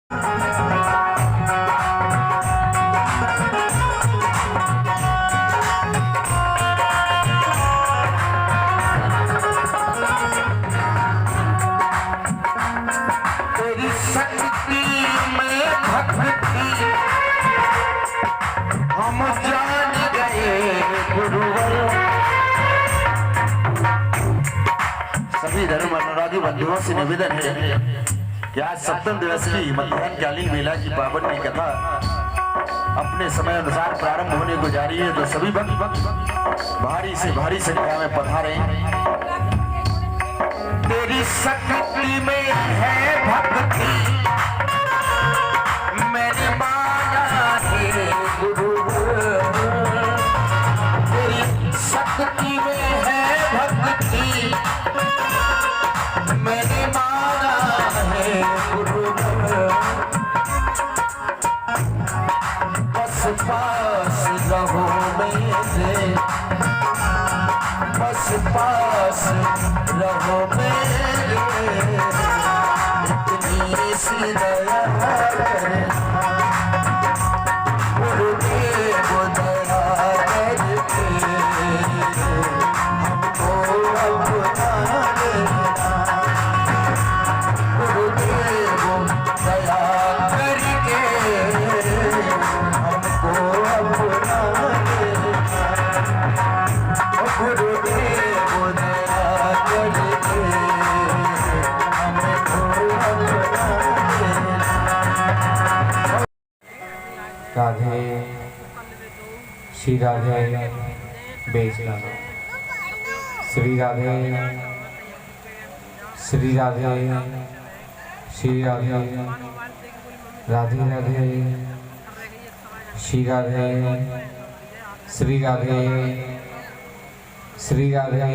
सभी धर्म अनुरागी बंधुओं से निवेदन है कि आज सप्तम दिवस की मध्याह्नकालीन मेला की पावन की कथा अपने समय अनुसार प्रारंभ होने को जा रही है। तो सभी भक्त भारी से भारी संख्या में पधारे। तेरी शक्ति में है भक्ति मेरी माया है गुरु, तेरी शक्ति में है भक्ति मेरी माया है गुरु, बस पास रहो मेरे, बस पास रहो मेरे, इतनी सी दया करे गुरुदेव दया करके हमको अपना लेना, गुरुदेव दया करके हमको अपना लेना, गुरुदेव दया करके हमको अपना लेना। राधे श्री राधे बेचना श्री राधे श्री राधे श्री राधे राधे राधे श्री राधे श्री राधे श्री राधे।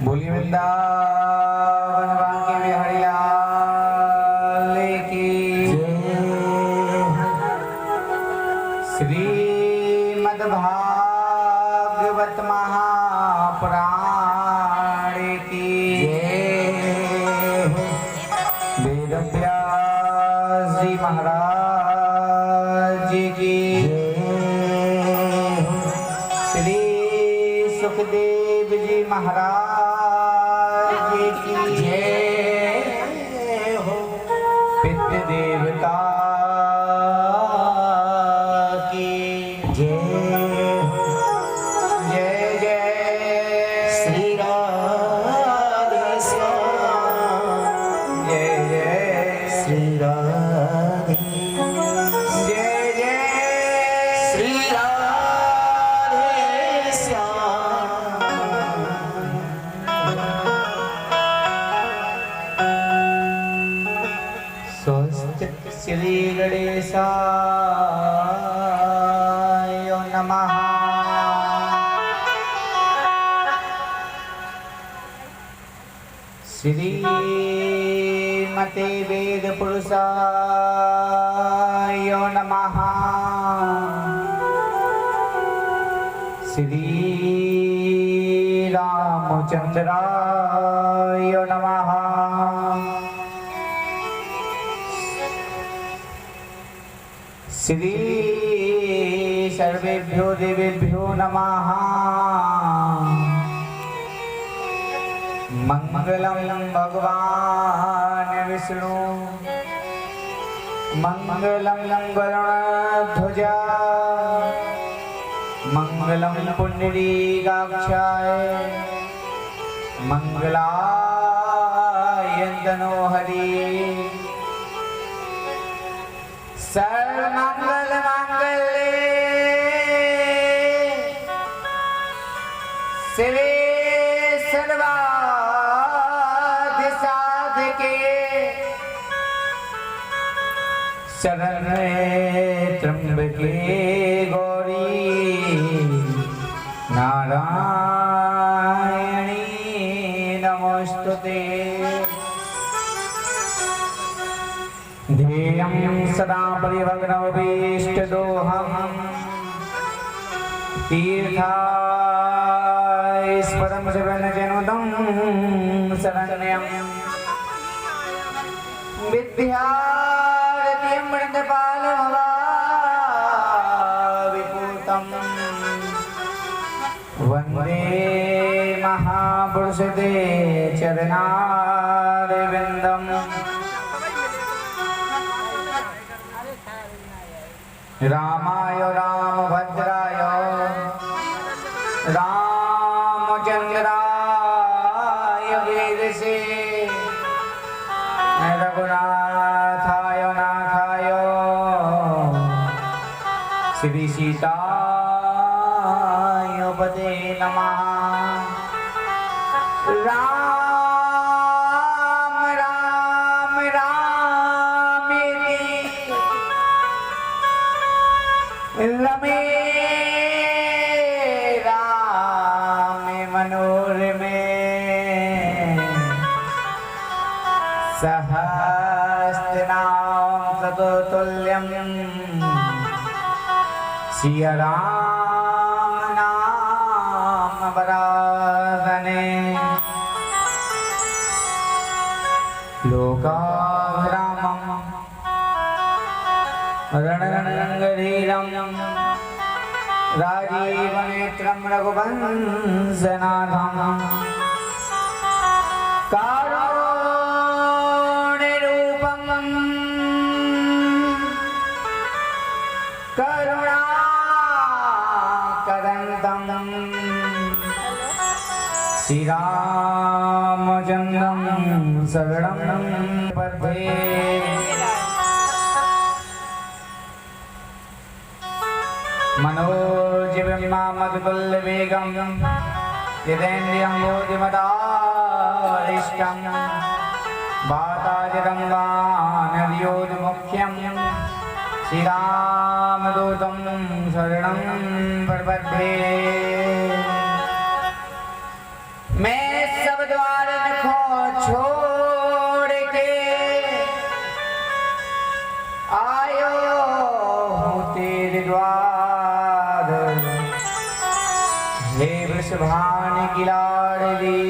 बोलिए वृंदावन बांके बिहारी लाल की श्रीमद् भागवत महापुराण की वेद व्यास जी महाराज जी की, श्री सुखदेव जी महाराज जी की जय हो, पितृ देवता श्री गणेशाय नमः। श्रीमते वेद पुरुषाय नमः। श्री रामचंद्राय नमः। श्री सर्वेभ्यो देवेभ्यो नमः। मंगलम भगवान विष्णु मंगलम गरुड़ध्वजा मंगलम पुंडरीकाक्षाय मंगलाय तनो हरि। सर्वमंगल मांगल्ये शिवे सर्वार्थ साधके शरण्ये त्र्यंबके गौरी नारायणी नमोस्तुते। ध्येयं सदा परिभग्नमभीष्टदोहम् तीर्थास्पदं शिवनजनुतं शरण्यं विद्या विपूतम् वन्दे महापुरुषते चरणारविन्दम् रामाय रामभद्राय रामचन्द्राय वेदसे रघुनाथाय नाथाय श्री सीताय पते नमः। राम राम रामेति रमे रामे मनोरमे सहस्रनाम ततुल्यं सिया राम नाम वरानने लोकाभिरामं रणरङ्गधीरं राजीवनेत्रं रघुवंशनाथं कारुण्यरूपं करुणाकरन्दं श्रीरामचन्द्रं शरणं प्रपद्ये। मनोजविमामतुल्यवेगं यदेन्द्रियं योधिमदारिष्टं वाताजगङ्गानदयोर्मुख्यं श्रीरामदूतं शरणं प्रपद्ये। मैं सब द्वार को छोड़ के आयो हूँ तेरे द्वार, हे वृषभान की लाडली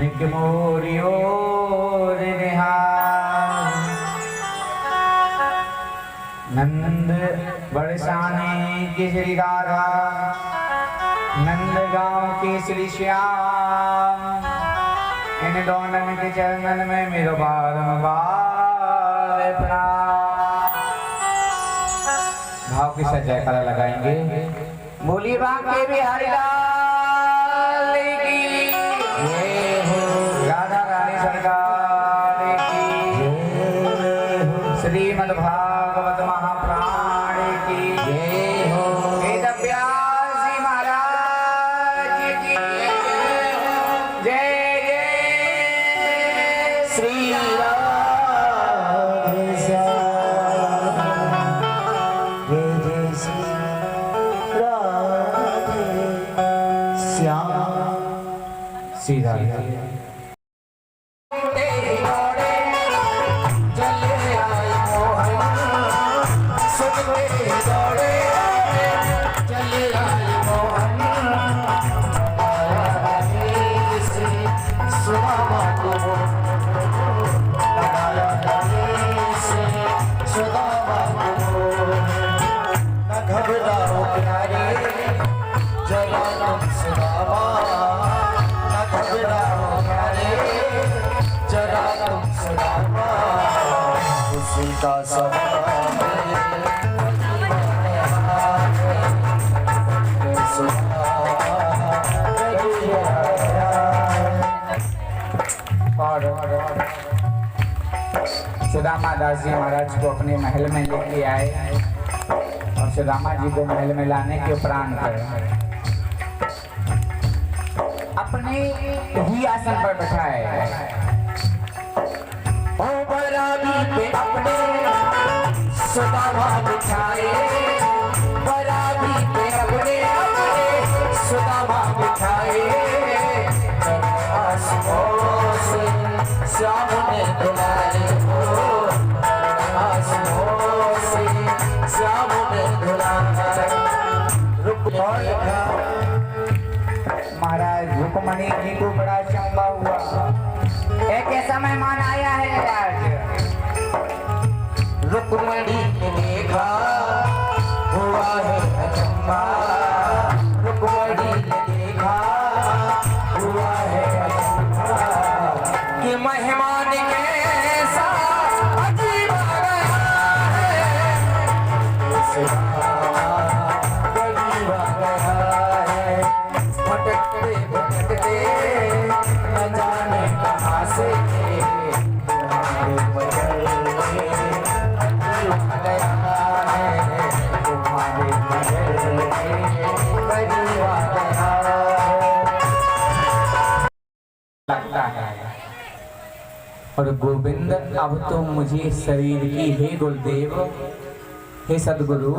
निक मोरी ओर निहार। नंद बरसाने की श्री राधा, नंद गांव की श्री श्याम, इन दोनों के चरणन में मेरो बारंबार प्रणाम। भाव के साथ जयकारा लगाएंगे। बोलिए बांके बिहारी लाल की जय हो, राधा रानी सरकार की जय हो, श्रीमद् भागवत महापुराण की जय हो, वेद व्यासी महाराज की जय जय श्री राधे श्याम, जय जय श्री राधे श्याम। सीधा का सब सुदामा दास जी महाराज को अपने महल में लेके आए और सुदामा जी को महल में लाने के उपरांत अपने ही आसन पर बैठाए। पे अपने सुदामा बिठाए, बराबी पे अपने सुदामा बिठाए। श्याम ने दुलारे हो, श्याम ने दुलारे। महाराज रुक्मणी जी को बड़ा चंबा हुआ। एक ऐसा मेहमान आया है आज रुक्मणी ने देखा हुआ है अचंभा, रुक्मणी ने देखा हुआ है अचंभा कि मेहमान कैसा अजीब आ गया है, गरीब आ गया है, भटकते भटकते न जाने कहाँ से तुम्हारे बगल में अजीब आ गया है, तुम्हारे बगल में गरीब आ गया लगता है। और गोविंद अब तो मुझे शरीर की, हे गुरुदेव हे सदगुरु,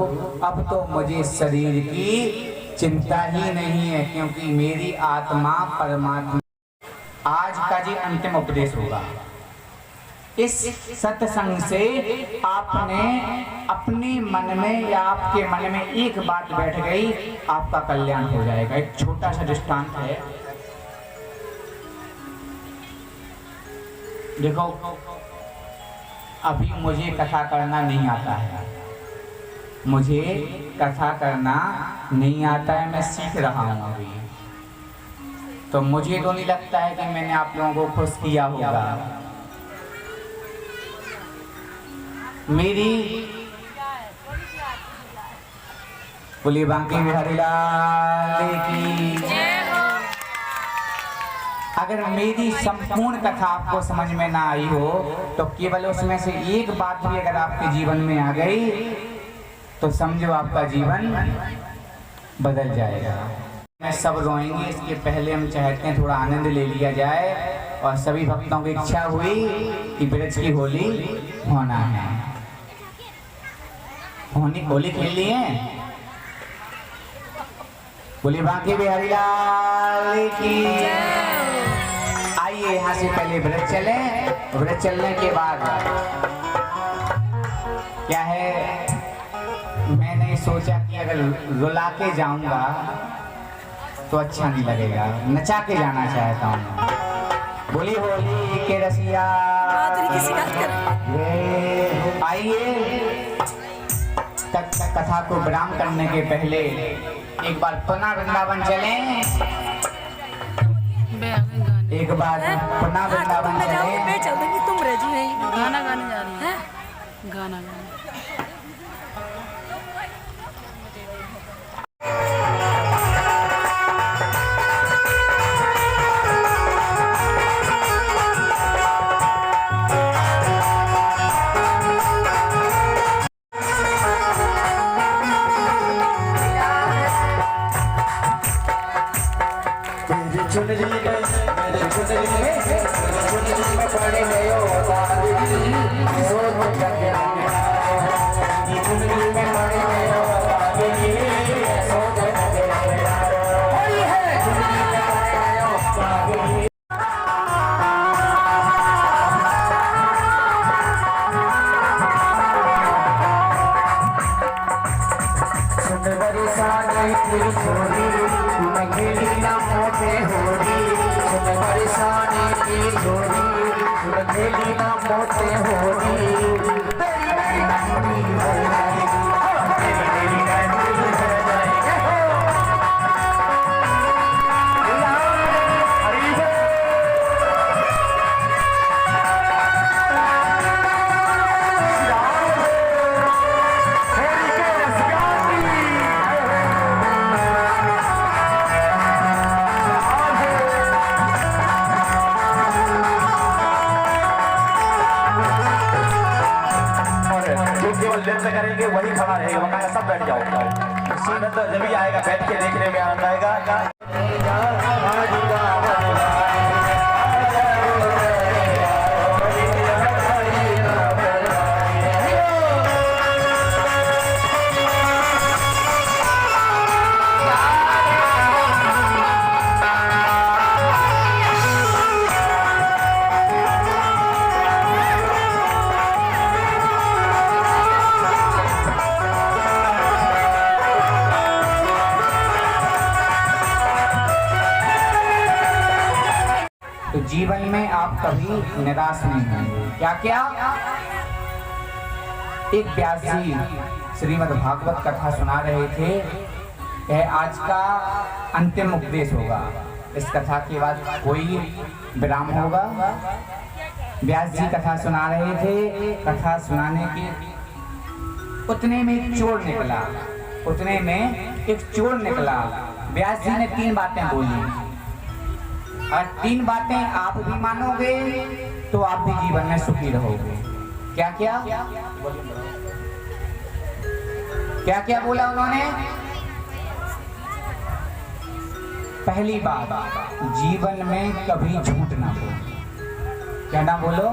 अब तो मुझे शरीर की चिंता ही नहीं है, क्योंकि मेरी आत्मा परमात्मा। आज का जी अंतिम उपदेश होगा। इस सत्संग से आपने अपने मन में या आपके मन में एक बात बैठ गई, आपका कल्याण हो जाएगा। एक छोटा सा दृष्टांत है, देखो अभी मुझे कथा करना नहीं आता है, मुझे कथा करना नहीं आता है, मैं सीख रहा हूँ अभी। तो मुझे तो नहीं लगता है कि मैंने आप लोगों को खुश किया होगा। मेरी बोली बांकी बिहारी लाल की, अगर मेरी संपूर्ण कथा आपको समझ में ना आई हो तो केवल उसमें से एक बात भी अगर आपके जीवन में आ गई तो समझो आपका जीवन बदल जाएगा। मैं सब रोएंगे, इसके पहले हम चाहते हैं थोड़ा आनंद ले लिया जाए। और सभी भक्तों की इच्छा हुई कि ब्रज की होली होना है, होली खेल ली है। बोली बांकी बिहारी लाल की। आइए यहाँ से पहले व्रत चले, व्रत चलने के बाद क्या है, मैंने सोचा कि अगर रुला के जाऊंगा तो अच्छा नहीं लगेगा, नचा के जाना चाहता हूँ। बोली होली के रसिया, आइए कथा को विराम करने के पहले एक बार पुनः वृंदावन चलें, एक बार पुनः वृंदावन चलें। मैं चल दूंगी, तुम रह जी गाना गाने जा रही है, गाना गाना। करेंगे वही खड़ा रहेगा, वरना सब बैठ जाओ। आनंद जब भी आएगा, बैठ के देखने में आनंद आएगा। तो जीवन में आप कभी निराश नहीं होंगे। क्या क्या एक व्यास जी श्रीमद् भागवत कथा सुना रहे थे। यह आज का अंतिम उपदेश होगा। इस कथा के बाद कोई विराम होगा। व्यास जी कथा सुना रहे थे। कथा सुनाने के उतने में एक चोर निकला। उतने में एक चोर निकला। व्यास जी ने 3 बातें बोली और 3 बातें आप भी मानोगे तो आप भी जीवन में सुखी रहोगे। क्या क्या क्या क्या बोला उन्होंने? पहली बात, जीवन में कभी झूठ ना बोलो। क्या ना बोलो?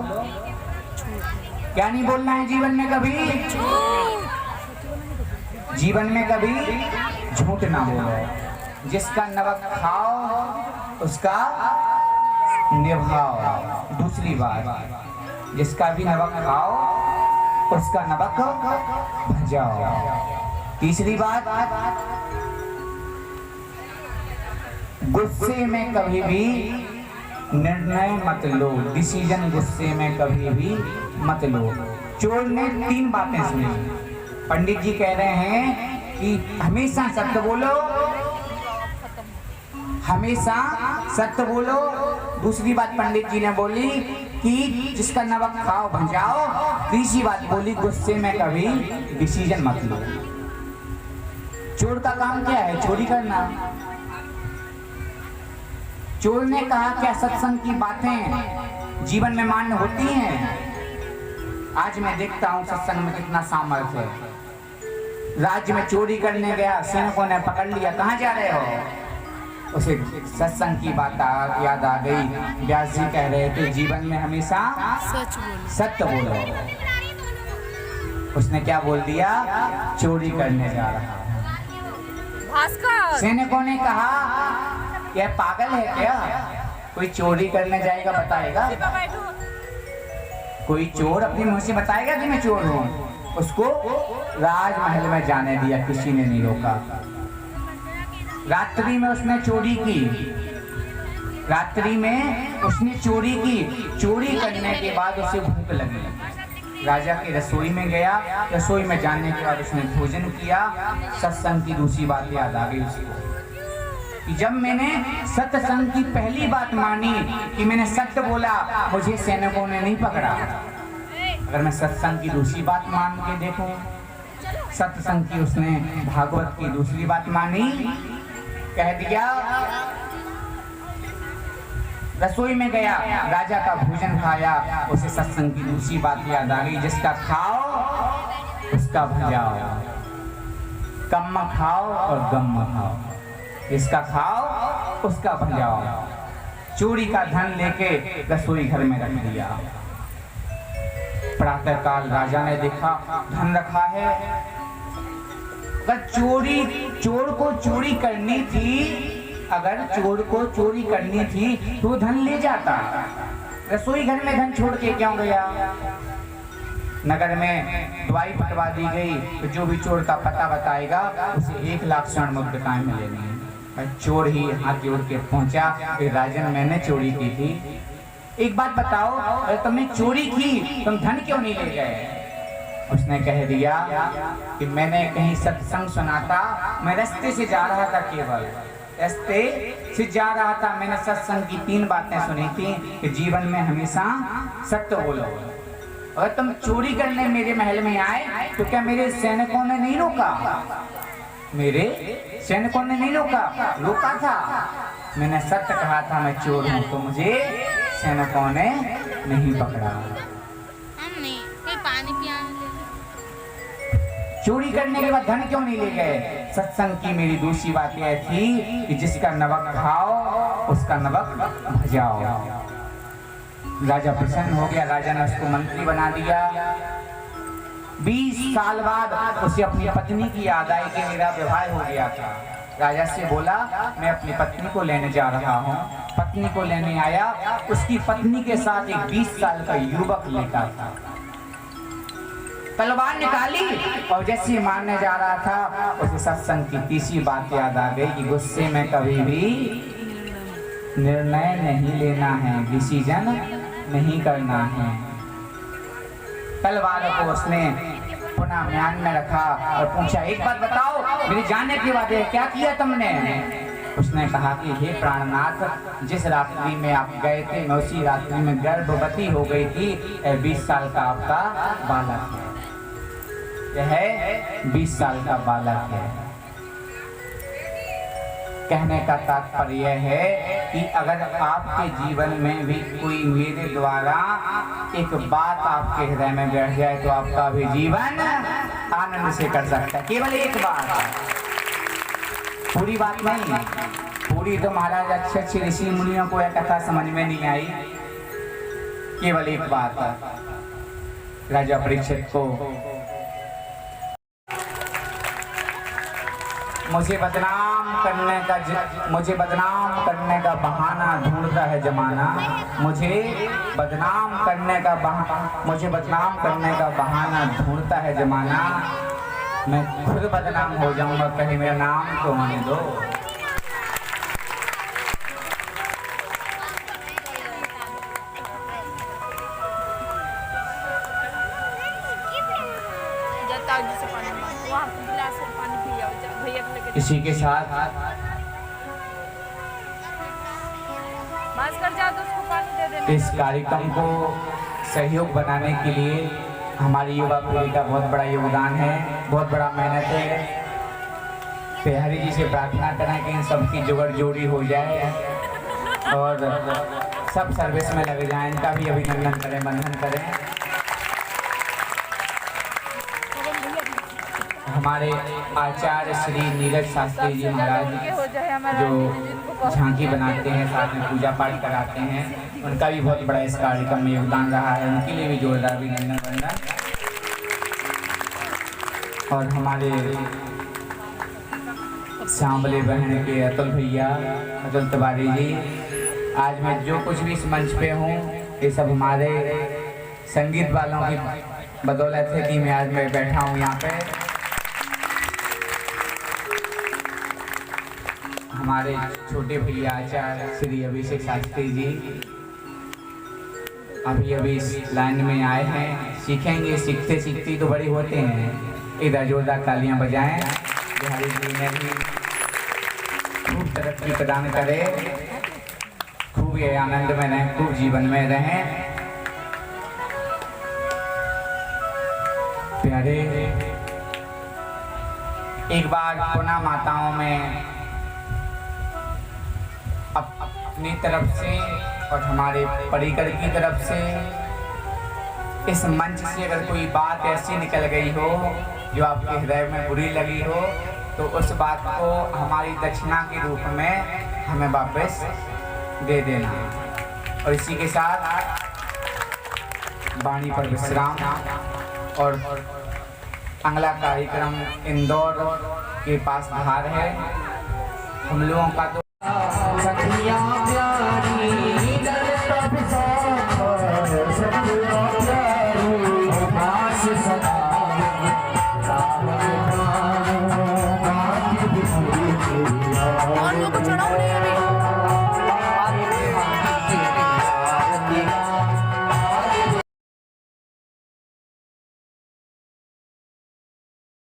क्या नहीं बोलना है जीवन में कभी? जीवन में कभी झूठ ना बोलो। जिसका नमक खाओ उसका निभाओ। दूसरी बात, जिसका भी नमक खाओ उसका नमक भजाओ। तीसरी बात, गुस्से में कभी भी निर्णय मत लो। डिसीजन गुस्से में कभी भी मत लो। चोर ने 3 बातें सुनी। पंडित जी कह रहे हैं कि हमेशा सत्य बोलो, हमेशा सत्य बोलो। दूसरी बात पंडित जी ने बोली कि जिसका नमक खाओ भजाओ। तीसरी बात बोली, गुस्से में कभी डिसीजन मत लो। चोर का काम क्या है? चोरी करना। चोर ने कहा क्या सत्संग की बातें जीवन में मान्य होती हैं? आज मैं देखता हूं सत्संग में कितना सामर्थ्य है। राज्य में चोरी करने गया, सैनिकों ने पकड़ लिया। कहाँ जा रहे हो? उसे सत्संग की बात याद आ गई। व्यास जी कह रहे थे जीवन में हमेशा सत्य बोलो। उसने क्या बोल दिया? चोरी करने जा रहा है। सैनिकों ने कहा यह पागल है क्या? कोई चोरी करने जाएगा बताएगा? कोई चोर अपनी मुंह से बताएगा कि मैं चोर हूँ? उसको राजमहल में जाने दिया, किसी ने नहीं रोका। रात्रि में उसने चोरी की। रात्रि में उसने चोरी की। चोरी करने के बाद उसे भूख लगी। राजा की रसोई में गया। रसोई में जाने के बाद उसने भोजन किया। सत्संग की दूसरी बात याद आ गई उसको कि जब मैंने सत्संग की पहली बात मानी कि मैंने सत्य बोला, मुझे सैनिकों ने नहीं पकड़ा। अगर मैं सत्संग की दूसरी बात मान के देखूं, सत्संग की उसने भागवत की दूसरी बात मानी, कह दिया। रसोई में गया, राजा का भोजन खाया। उसे सत्संग की दूसरी बात याद आ गई, जिसका खाओ उसका भजाओ। कम खाओ और गम खाओ। इसका खाओ उसका भजाओ। चोरी का धन लेके रसोई घर में रख दिया। प्रातः काल राजा ने देखा धन रखा है। अगर चोर को चोरी करनी थी, अगर चोर को चोरी करनी थी तो धन ले जाता। रसोई घर में धन छोड़ के क्यों गया? नगर में दवाई पटवा दी गई तो जो भी चोर का पता बताएगा उसे 1 लाख स्वर्ण मुद्रिकाएं मिलेंगी। चोर ही हाथ जोड़ के पहुंचा, राजन मैंने चोरी की थी। एक बात बताओ, अगर तुमने चोरी की तुम धन क्यों नहीं ले गए? उसने कह दिया कि मैंने कहीं सत्संग सुना था। मैं रास्ते से जा रहा था, केवल रास्ते से जा रहा था। मैंने सत्संग की 3 बातें सुनी थी कि जीवन में हमेशा सत्य बोलो। अगर तुम चोरी करने मेरे महल में आए तो क्या मेरे सैनिकों ने नहीं रोका? मेरे सैनिकों ने नहीं रोका था। मैंने सत्य कहा था मैं चोर हूँ, तो मुझे सैनिकों ने नहीं पकड़ा। चोरी करने के बाद धन क्यों नहीं ले गए? सत्संग की मेरी दूसरी बात यह थी कि जिसका नमक खाओ उसका नमक भजाओ। राजा प्रसन्न हो गया। राजा ने उसको मंत्री बना दिया। 20 साल बाद उसे अपनी पत्नी की याद आई कि मेरा विवाह हो गया था। राजा से बोला मैं अपनी पत्नी को लेने जा रहा हूँ। पत्नी को लेने आया। उसकी पत्नी के साथ एक 20 साल का युवक लेटा था। तलवार निकाली और जैसे मारने जा रहा था उसे सत्संग की तीसरी बात याद आ गई कि गुस्से में कभी भी निर्णय नहीं लेना है, डिसीजन नहीं करना है। तलवार को उसने पुनः म्यान में रखा और पूछा, एक बात बताओ, मेरे जाने के बाद क्या किया तुमने? उसने कहा कि हे प्राणनाथ, जिस रात्रि में आप गए थे मैं उसी रात्रि में गर्भवती हो गई थी। 20 साल का आपका बालक है, यह है 20 साल का बालक है। कहने का तात्पर्य है कि अगर आपके जीवन में भी कोई मेरे द्वारा एक बात आपके हृदय में बैठ जाए तो आपका भी जीवन आनंद से कर सकता है। केवल एक बात, पूरी बात नहीं, पूरी तो महाराज अच्छे ऋषि मुनियों को यह कथा समझ में नहीं आई। केवल एक बात, राजा परीक्षित को मुझे बदनाम करने का बहाना ढूंढता है जमाना, मुझे बदनाम करने का बहाना ढूंढता है जमाना। मैं खुद बदनाम हो जाऊंगा, कहीं मेरा नाम तो होने दो। इसी के साथ इस कार्यक्रम को सहयोग बनाने के लिए हमारी युवा पीढ़ी का बहुत बड़ा योगदान है, बहुत बड़ा मेहनत है। हरि जी से प्रार्थना करें कि इन सबकी जुगड़ जोड़ी हो जाए और सब सर्विस में लगे जाएं। इनका भी अभिनंदन करें, वंदन करें। हमारे आचार्य श्री नीरज शास्त्री जी महाराज जो झांकी बनाते हैं, साथ में पूजा पाठ कराते हैं, उनका भी बहुत बड़ा इस कार्यक्रम में योगदान रहा है। उनके लिए भी जोरदार अभिनंदन वंदन। और हमारे सांबले बहन के अतुल भैया, अतुल तिवारी जी, आज मैं जो कुछ भी इस मंच पे हूँ ये सब हमारे संगीत वालों की बदौलत है कि मैं आज मैं बैठा हूँ यहाँ पे। हमारे छोटे भैया आचार्य श्री अभिषेक शास्त्री जी अभी इस लाइन में आए हैं, सीखेंगे, सीखते सीखते तो बड़े होते हैं। इधर जोरदार तालियां बजाएं। बिहारी जी ने भी खूब तरक्की प्रदान करे, खूब ये आनंद में रहें, खूब जीवन में रहें। प्यारे, एक बार पुनः माताओं में अपनी तरफ से और हमारे परिकर की तरफ से इस मंच से अगर कोई बात ऐसी निकल गई हो जो आपके हृदय में बुरी लगी हो तो उस बात को हमारी दक्षिणा के रूप में हमें वापस दे देना। और इसी के साथ वाणी पर विश्राम और अगला कार्यक्रम इंदौर के पास धार है। हम लोगों का तो सखियां प्यारी